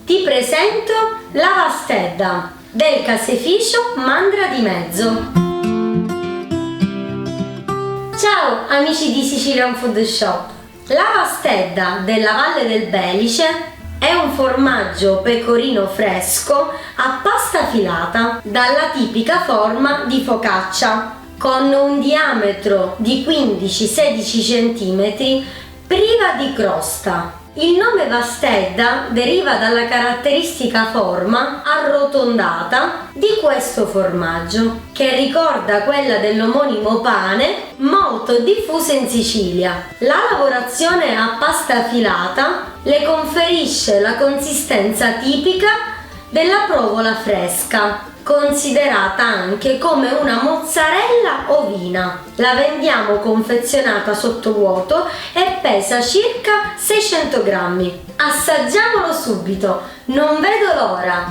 Ti presento la Vastedda del caseificio Mandra di Mezzo. Ciao amici di Sicilian Food Shop. La Vastedda della Valle del Belice è un formaggio pecorino fresco a pasta filata dalla tipica forma di focaccia, con un diametro di 15-16 cm, priva di crosta. Il nome Vastedda deriva dalla caratteristica forma arrotondata di questo formaggio, che ricorda quella dell'omonimo pane molto diffusa in Sicilia. La lavorazione a pasta filata le conferisce la consistenza tipica della provola fresca, considerata anche come una mozzarella ovina. La vendiamo confezionata sottovuoto e pesa circa 600 grammi. Assaggiamolo subito, non vedo l'ora!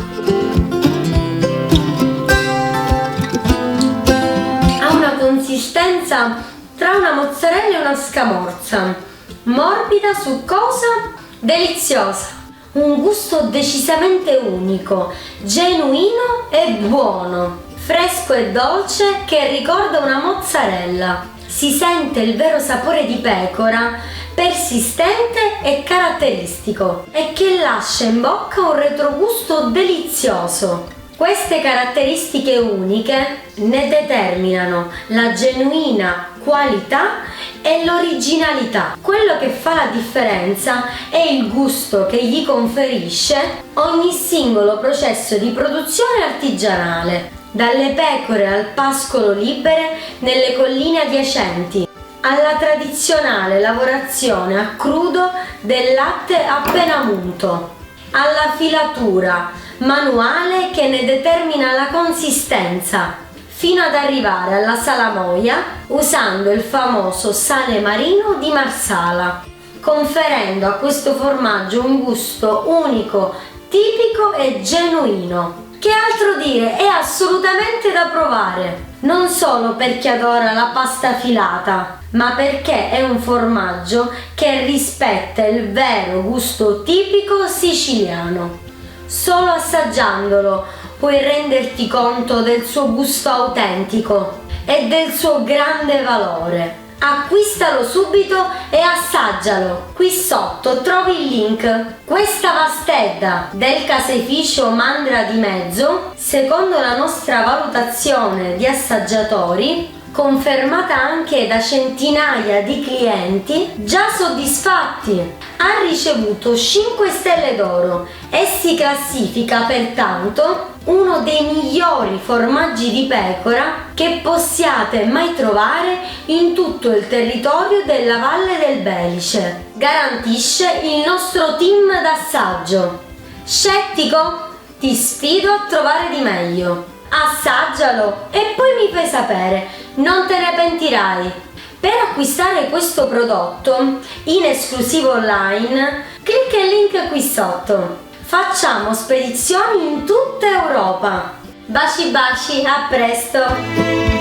Ha una consistenza tra una mozzarella e una scamorza, morbida, succosa, deliziosa. Un gusto decisamente unico, genuino e buono, fresco e dolce che ricorda una mozzarella. Si sente il vero sapore di pecora, persistente e caratteristico, e che lascia in bocca un retrogusto delizioso. Queste caratteristiche uniche ne determinano la genuina qualità e l'originalità. Quello che fa la differenza è il gusto che gli conferisce ogni singolo processo di produzione artigianale, dalle pecore al pascolo libere nelle colline adiacenti, alla tradizionale lavorazione a crudo del latte appena munto, alla filatura manuale che ne determina la consistenza, fino ad arrivare alla salamoia usando il famoso sale marino di Marsala, conferendo a questo formaggio un gusto unico, tipico e genuino. Che altro dire? È assolutamente da provare, non solo per chi adora la pasta filata, ma perché è un formaggio che rispetta il vero gusto tipico siciliano. Solo assaggiandolo puoi renderti conto del suo gusto autentico e del suo grande valore. Acquistalo subito e assaggialo. Qui sotto trovi il link. Questa Vastedda del caseificio Mandra di Mezzo, secondo la nostra valutazione di assaggiatori, confermata anche da centinaia di clienti già soddisfatti, ha ricevuto 5 stelle d'oro e si classifica pertanto uno dei migliori formaggi di pecora che possiate mai trovare in tutto il territorio della Valle del Belice. Garantisce il nostro team d'assaggio. Scettico? Ti sfido a trovare di meglio. Assaggialo e poi mi fai sapere, non te ne pentirai. Per acquistare questo prodotto in esclusivo online, clicca il link qui sotto. Facciamo spedizioni in tutta Europa. Baci baci, a presto!